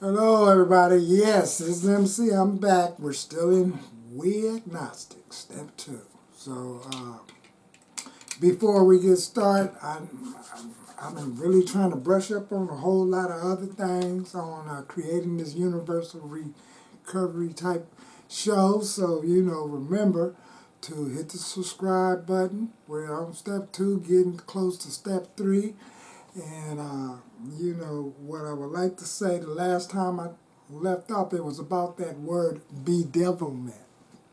Hello, everybody. Yes, this is MC. I'm back. We're still in We Agnostic, step 2. So, before we get started, I've been really trying to brush up on a whole lot of other things on creating this universal recovery type show. So, remember to hit the subscribe button. We're on step 2, getting close to step 3. And, what I would like to say, the last time I left off, it was about that word bedevilment,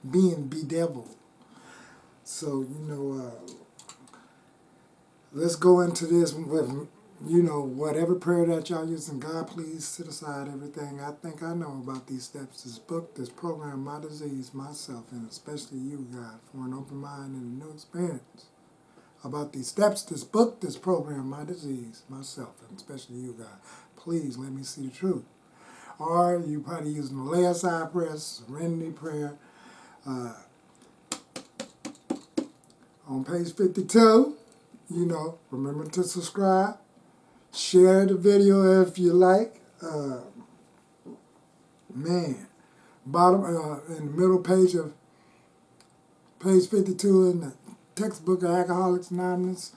being bedeviled. So, let's go into this with, whatever prayer that y'all using. God, please set aside everything I think I know about these steps, this book, this program, my disease, myself, and especially you, God, for an open mind and a new experience about these steps, this book, this program, my disease, myself, and especially you, God. Please let me see the truth. Or you probably using the lay aside prayer, serenity prayer. On page 52, remember to subscribe. Share the video if you like. Bottom in the middle page of page 52 in the textbook of Alcoholics Anonymous,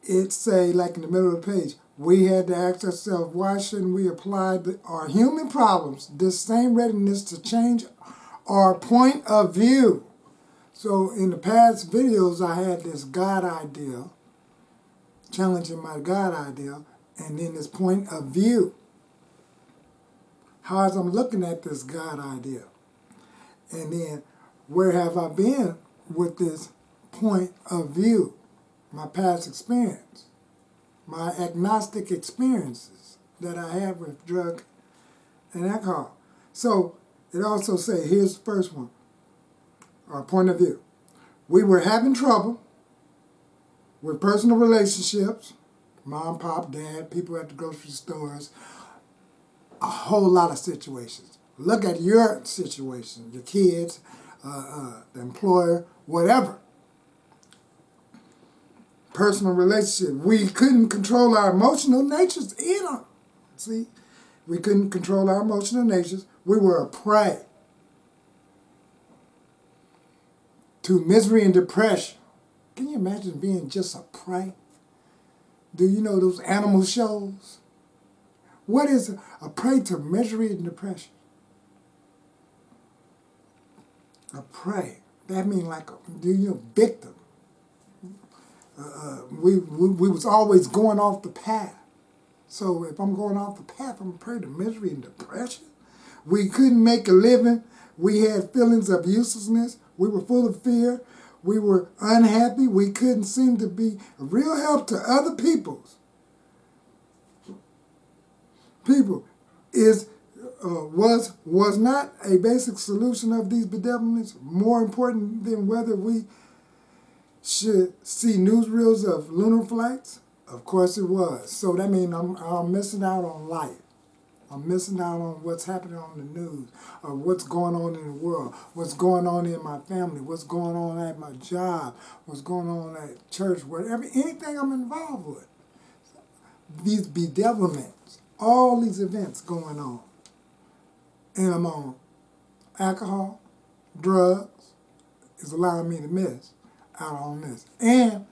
it say, like in the middle of the page, we had to ask ourselves, why shouldn't we apply our human problems this same readiness to change our point of view? So in the past videos, I had this God ideal, challenging my God ideal, and then this point of view. How as I'm looking at this God ideal. And then, where have I been with this point of view? My past experience, my agnostic experiences that I have with drug and alcohol. So it also says, here's the first one, our point of view. We were having trouble with personal relationships, mom, pop, dad, people at the grocery stores, a whole lot of situations. Look at your situation, your kids, the employer, whatever. Personal relationship. We couldn't control our emotional natures either. See? We couldn't control our emotional natures. We were a prey to misery and depression. Can you imagine being just a prey? Do you know those animal shows? What is a prey to misery and depression? A prey. That means like a victim. We was always going off the path. So if I'm going off the path, I'm a prey to misery and depression. We couldn't make a living. We had feelings of uselessness. We were full of fear. We were unhappy. We couldn't seem to be a real help to other people was not a basic solution of these bedevilments more important than whether we should see newsreels of lunar flights? Of course it was. So that means I'm missing out on life. I'm missing out on what's happening on the news, or what's going on in the world, what's going on in my family, what's going on at my job, what's going on at church, whatever, anything I'm involved with. These bedevilments, all these events going on. And I'm on alcohol, drugs, is allowing me to miss out on this. And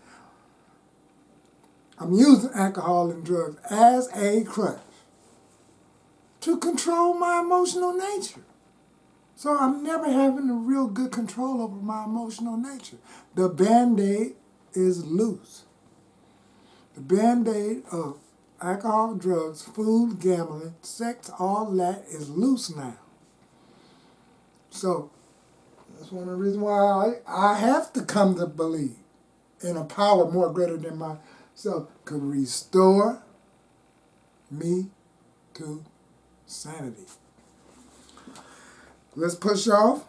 I'm using alcohol and drugs as a crutch to control my emotional nature. So I'm never having a real good control over my emotional nature. The Band-Aid is loose. The Band-Aid of alcohol, drugs, food, gambling, sex, all that is loose now. So that's one of the reasons why I have to come to believe in a power more greater than myself could restore me to sanity. Let's push off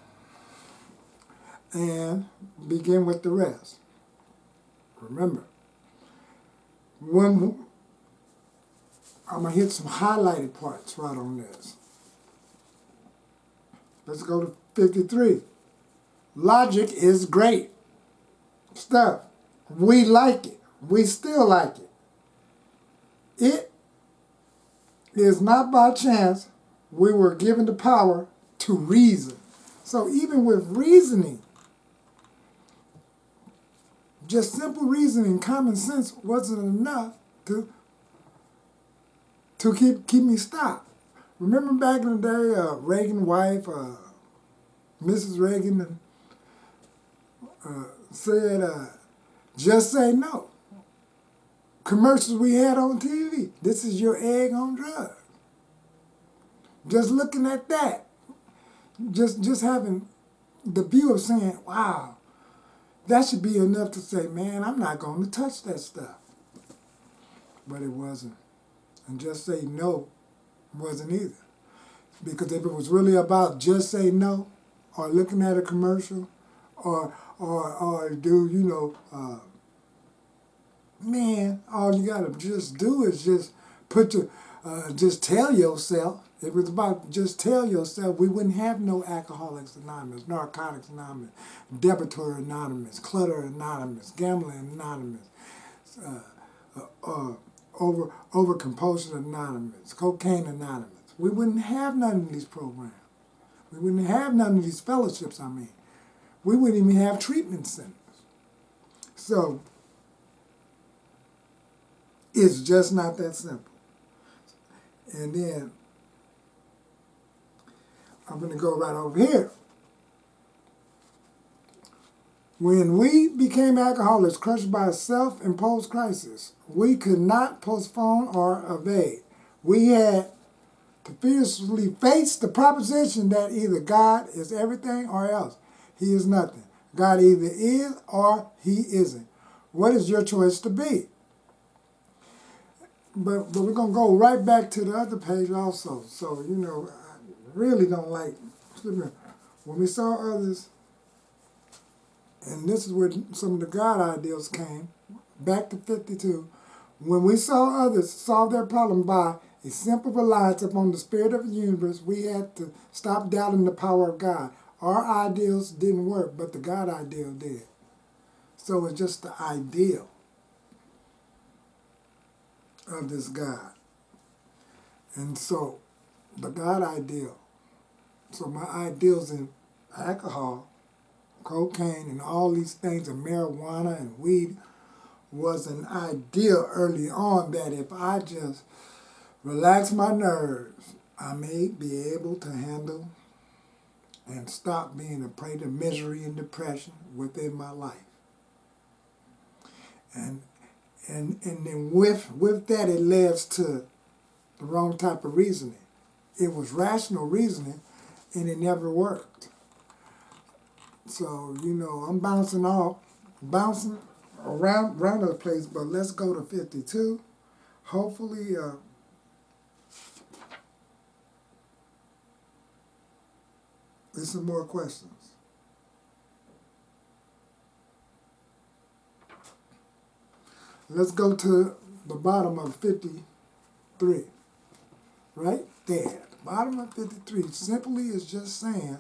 and begin with the rest. Remember, when I'm going to hit some highlighted parts right on this. Let's go to 53. Logic is great stuff. We like it. We still like it. It It is not by chance we were given the power to reason. So even with reasoning, just simple reasoning, common sense wasn't enough to keep me stopped. Remember back in the day, Reagan's wife, Mrs. Reagan, said, just say no. Commercials we had on TV. This is your egg on drugs. Just looking at that, just having the view of saying, wow, that should be enough to say, man, I'm not going to touch that stuff. But it wasn't. And just say no wasn't either. Because if it was really about just say no, or looking at a commercial, or do, man, all you gotta just do is just just tell yourself. If it was about just tell yourself, we wouldn't have no Alcoholics Anonymous, Narcotics Anonymous, Debtor Anonymous, Clutter Anonymous, Gambling Anonymous, over Compulsion Anonymous, Cocaine Anonymous. We wouldn't have none of these programs. We wouldn't have none of these fellowships, We wouldn't even have treatment centers. So, it's just not that simple. And then, I'm going to go right over here. When we became alcoholics crushed by a self-imposed crisis, we could not postpone or evade. We had to fiercely face the proposition that either God is everything or else He is nothing. God either is or He isn't. What is your choice to be? But we're going to go right back to the other page also. So, I really don't like, when we saw others, and this is where some of the God ideals came, back to 52, when we saw others solve their problem by a simple reliance upon the spirit of the universe, we had to stop doubting the power of God. Our ideals didn't work, but the God ideal did. So it's just the ideal of this God. And so, the God ideal. So my ideals in alcohol, cocaine, and all these things, and marijuana and weed, was an ideal early on that if I just relax my nerves, I may be able to handle and stop being a prey to misery and depression within my life. And then with that, it leads to the wrong type of reasoning. It was rational reasoning, and it never worked. So, I'm bouncing around the place, but let's go to 52. Hopefully, there's some more questions. Let's go to the bottom of 53. Right there. The bottom of 53 simply is just saying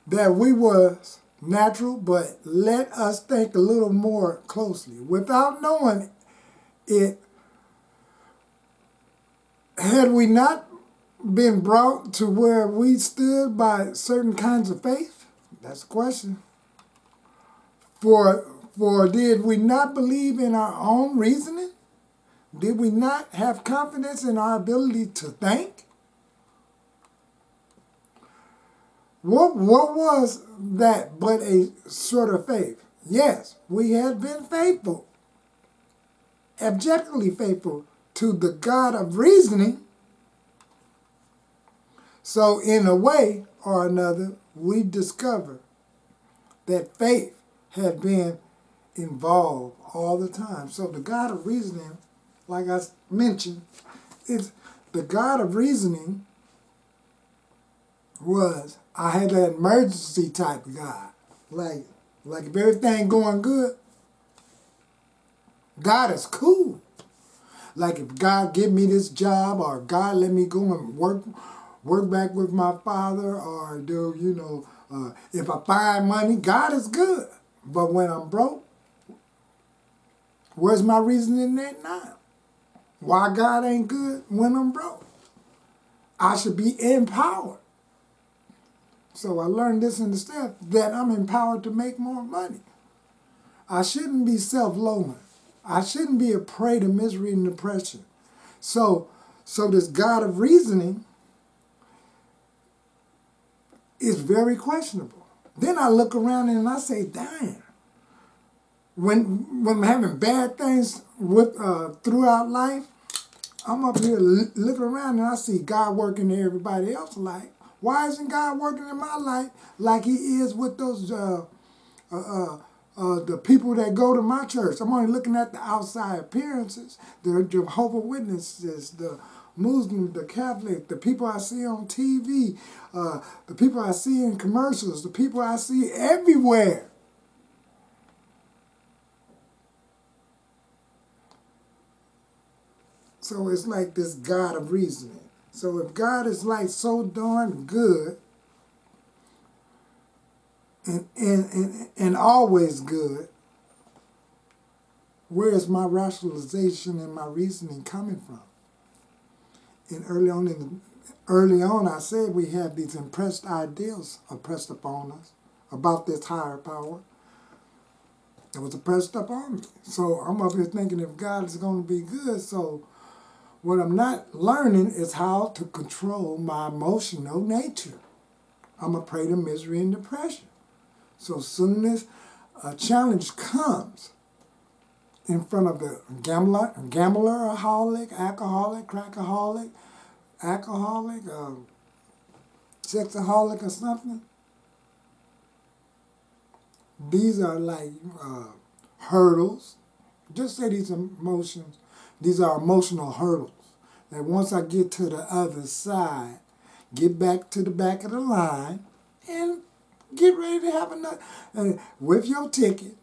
that we was natural, but let us think a little more closely. Without knowing it, had we not been brought to where we stood by certain kinds of faith? That's the question. For did we not believe in our own reasoning? Did we not have confidence in our ability to think? What was that but a sort of faith? Yes, we had been faithful, objectively faithful to the God of reasoning. So in a way or another, we discover that faith had been involved all the time. So the God of reasoning, like I mentioned, it's the God of reasoning was, I had that emergency type of God. Like if everything going good, God is cool. Like if God give me this job, or God let me go and work back with my father, or if I find money, God is good. But when I'm broke, where's my reasoning in that now? Why God ain't good when I'm broke? I should be empowered. So I learned this in the step that I'm empowered to make more money. I shouldn't be self-loathing. I shouldn't be a prey to misery and depression. So this God of reasoning is very questionable. Then I look around and I say, damn. When I'm having bad things with throughout life, I'm up here looking around and I see God working in everybody else's life. Why isn't God working in my life like He is with those the people that go to my church? I'm only looking at the outside appearances, the Jehovah's Witnesses, the Muslim, the Catholic, the people I see on TV, the people I see in commercials, the people I see everywhere. So it's like this God of reasoning. So if God is like so darn good and always good, where is my rationalization and my reasoning coming from? And early on I said we have these impressed ideals impressed upon us about this higher power. It was impressed upon me. So I'm up here thinking if God is going to be good, so what I'm not learning is how to control my emotional nature. I'm a prey to misery and depression. So as soon as a challenge comes in front of the gambleraholic, alcoholic, crackaholic, alcoholic, sexaholic or something, these are like hurdles. Just say these emotions. These are emotional hurdles that once I get to the other side, get back to the back of the line and get ready to have another, with your ticket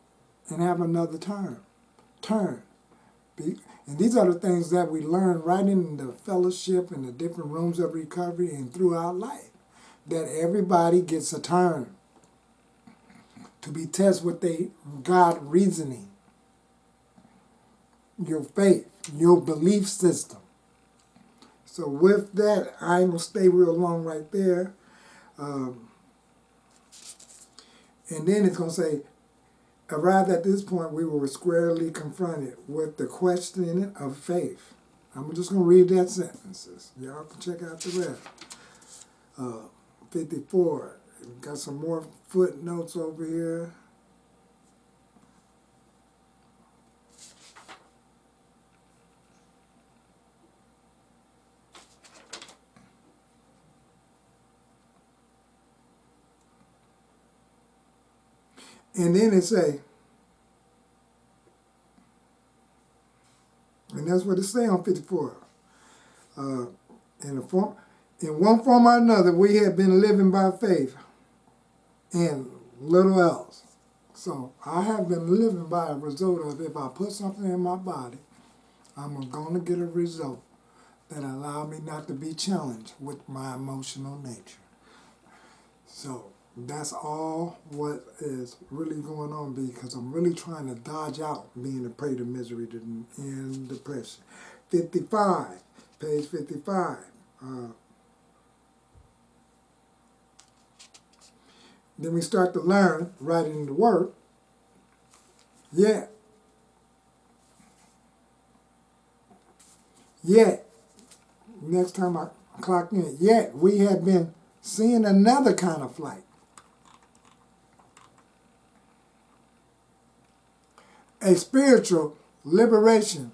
and have another turn. And these are the things that we learn right in the fellowship and the different rooms of recovery and throughout life. That everybody gets a turn to be tested with their God reasoning, your faith, your belief system. So with that, I ain't going to stay real long right there. And then it's going to say, arrived at this point, we were squarely confronted with the questioning of faith. I'm just going to read that sentences. Y'all can check out the rest. 54. Got some more footnotes over here. And then it say, and that's what it say on 54. In one form or another, we have been living by faith and little else. So I have been living by a result of if I put something in my body, I'm going to get a result that allow me not to be challenged with my emotional nature. So that's all what is really going on because I'm really trying to dodge out being a prey to misery and depression. 55, page 55. Then we start to learn writing the work. Yet, next time I clock in, yet we have been seeing another kind of flight. A spiritual liberation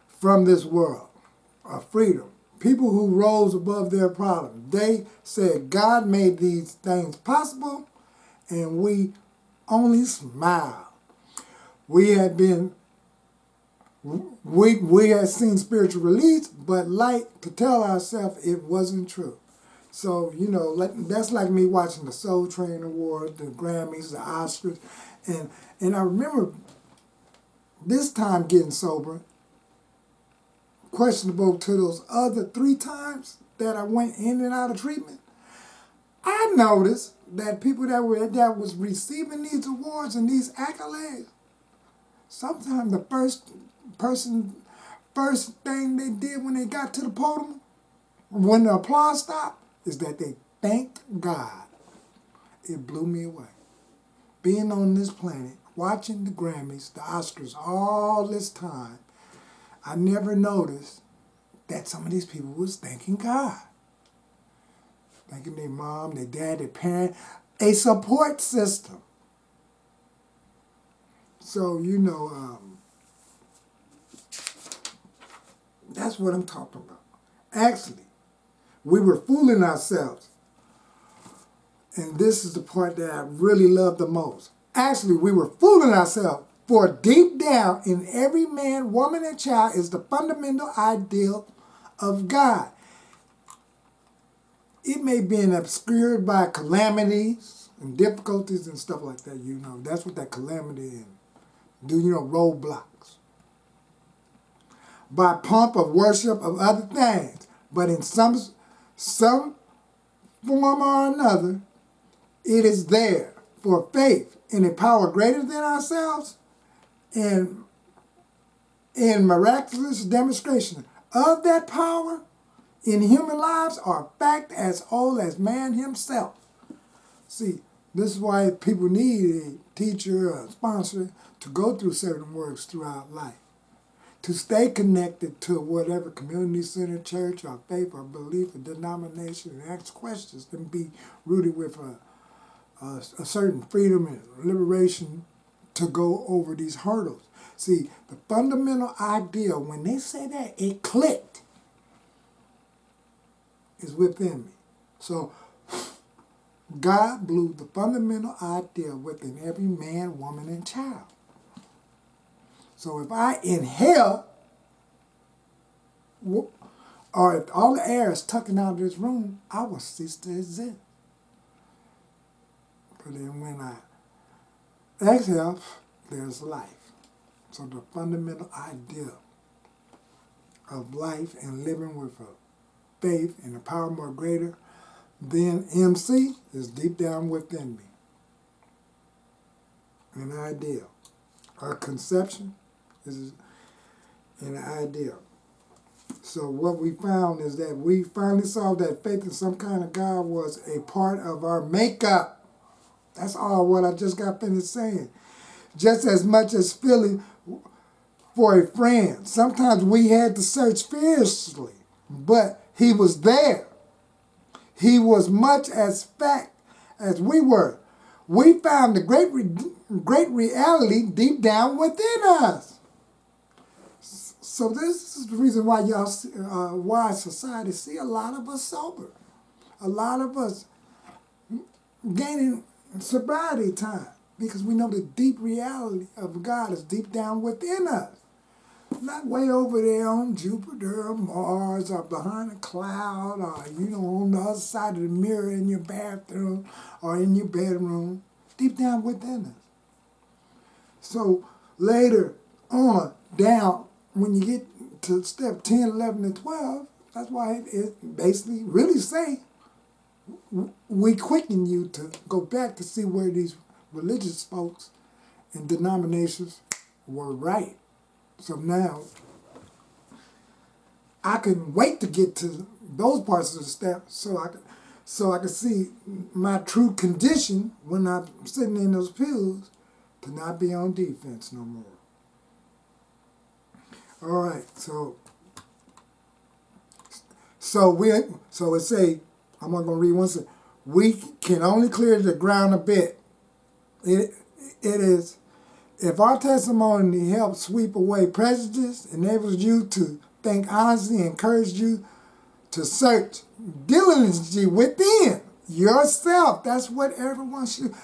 from this world, a freedom. People who rose above their problems. They said God made these things possible and we only smiled. We had seen spiritual release, but like to tell ourselves it wasn't true. So, that's like me watching the Soul Train Awards, the Grammys, the Oscars, and I remember this time getting sober, questionable to those other 3 times that I went in and out of treatment. I noticed that people that was receiving these awards and these accolades, sometimes the first person, first thing they did when they got to the podium, when the applause stopped, is that they thanked God. It blew me away. Being on this planet, watching the Grammys, the Oscars, all this time, I never noticed that some of these people was thanking God. Thanking their mom, their dad, their parent, a support system. So, that's what I'm talking about. Actually, we were fooling ourselves. And this is the part that I really love the most. Actually, we were fooling ourselves, for deep down in every man, woman, and child is the fundamental ideal of God. It may be obscured by calamities and difficulties and stuff like that, That's what that calamity is. Roadblocks. By pomp of worship of other things. But in some form or another, it is there for faith in a power greater than ourselves and in miraculous demonstration of that power in human lives are fact as old as man himself. See, this is why people need a teacher or a sponsor to go through certain works throughout life, to stay connected to whatever community center, church, or faith, or belief, or denomination, and ask questions, and be rooted with a certain freedom and liberation to go over these hurdles. See, the fundamental idea, when they say that, it clicked, is within me. So, God blew the fundamental idea within every man, woman, and child. So if I inhale, or if all the air is tucking out of this room, I will cease to exist. But then when I exhale, there's life. So the fundamental idea of life and living with a faith and a power more greater than MC is deep down within me. An idea. A conception is an idea. So what we found is that we finally saw that faith in some kind of God was a part of our makeup. That's all what I just got finished saying. Just as much as feeling for a friend. Sometimes we had to search fiercely, but he was there. He was much as fact as we were. We found the great reality deep down within us. So this is the reason why why society see a lot of us sober. A lot of us gaining sobriety time. Because we know the deep reality of God is deep down within us. Not way over there on Jupiter or Mars or behind a cloud or, on the other side of the mirror in your bathroom or in your bedroom. Deep down within us. So later on, down, when you get to step 10, 11, and 12, that's why it basically really say, we quicken you to go back to see where these religious folks and denominations were right. So now, I couldn't wait to get to those parts of the steps so I could see my true condition when I'm sitting in those pews to not be on defense no more. All right, so it say, I'm not gonna read one sentence. We can only clear the ground a bit. It is, if our testimony helps sweep away prejudice, enables you to think honestly, encourages you to search diligently within yourself. That's what everyone should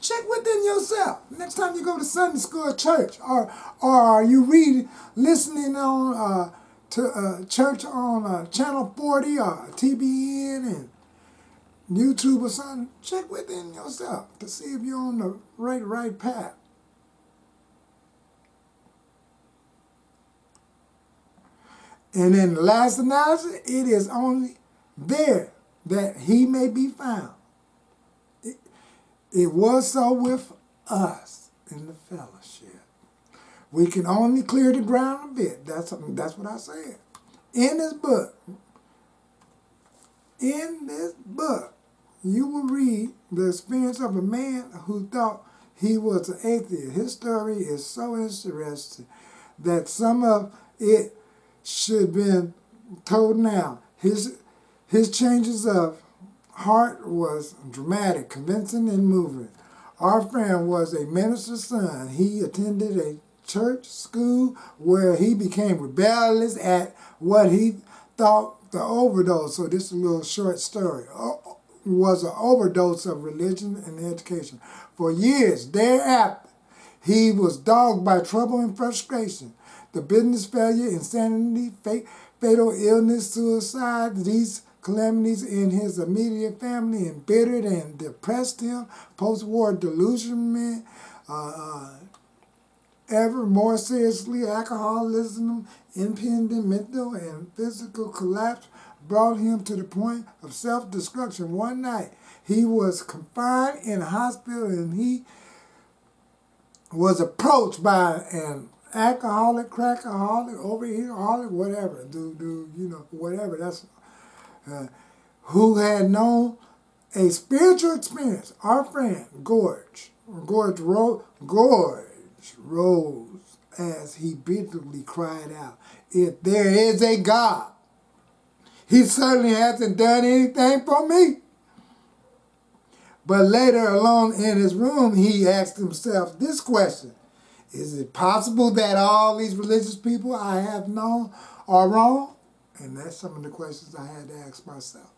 check within yourself. Next time you go to Sunday school or church, or are you listening on to church on Channel 40 or TBN and YouTube or something, check within yourself to see if you're on the right path. And in the last analysis, it is only there that he may be found. It was so with us in the fellowship. We can only clear the ground a bit. That's what I said. In this book, you will read the experience of a man who thought he was an atheist. His story is so interesting that some of it should have been told now. His changes of heart was dramatic, convincing, and moving. Our friend was a minister's son. He attended a church school where he became rebellious at what he thought the overdose. So this is a little short story. Was an overdose of religion and education. For years thereafter, he was dogged by trouble and frustration. The business failure, insanity, fatal illness, suicide, these calamities in his immediate family embittered and depressed him. Post-war delusionment, ever more seriously, alcoholism, impending mental and physical collapse brought him to the point of self-destruction. One night, he was confined in a hospital and he was approached by an alcoholic, crackaholic, overeaterholic, whatever, whatever. That's who had known a spiritual experience. Our friend Gorge rose as he bitterly cried out, "If there is a God, he certainly hasn't done anything for me." But later, alone in his room, he asked himself this question: is it possible that all these religious people I have known are wrong? And that's some of the questions I had to ask myself.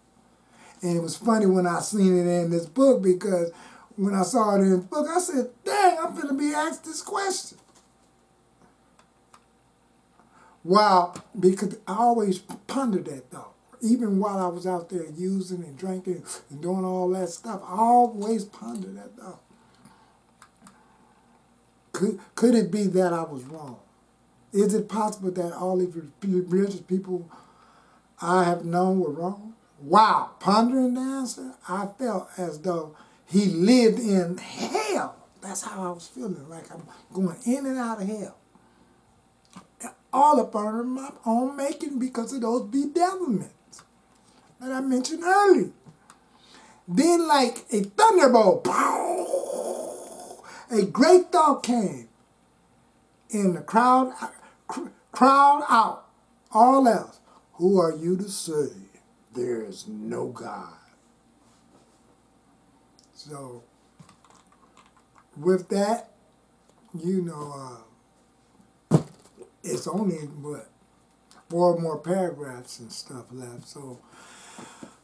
And it was funny when I seen it in this book, because when I saw it in this book, I said, dang, I'm going to be asked this question. Wow, because I always pondered that thought. Even while I was out there using and drinking and doing all that stuff, I always pondered that thought. Could it be that I was wrong? Is it possible that all these religious people I have known were wrong? Wow, pondering the answer, I felt as though he lived in hell. That's how I was feeling, like I'm going in and out of hell. All up under my own making because of those bedevilments that I mentioned earlier. Then like a thunderbolt, a great thought came, and the crowd out all else. Who are you to say there is no God? So, with that, it's only, what, 4 more paragraphs and stuff left. So,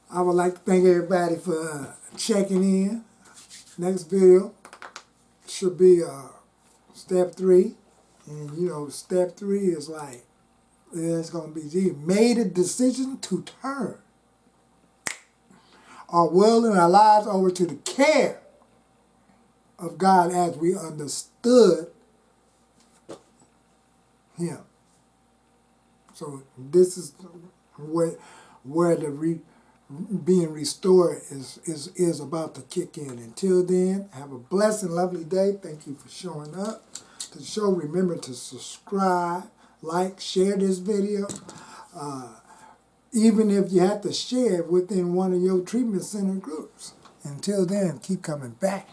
I would like to thank everybody for checking in. Next video should be step 3. And, step 3 is like, it's going to be, he made a decision to turn our will and our lives over to the care of God as we understood Him. So this is where the being restored is about to kick in. Until then, have a blessed and lovely day. Thank you for showing up to the show. Remember to subscribe, like, share this video. Even if you have to share it within one of your treatment center groups. Until then, keep coming back.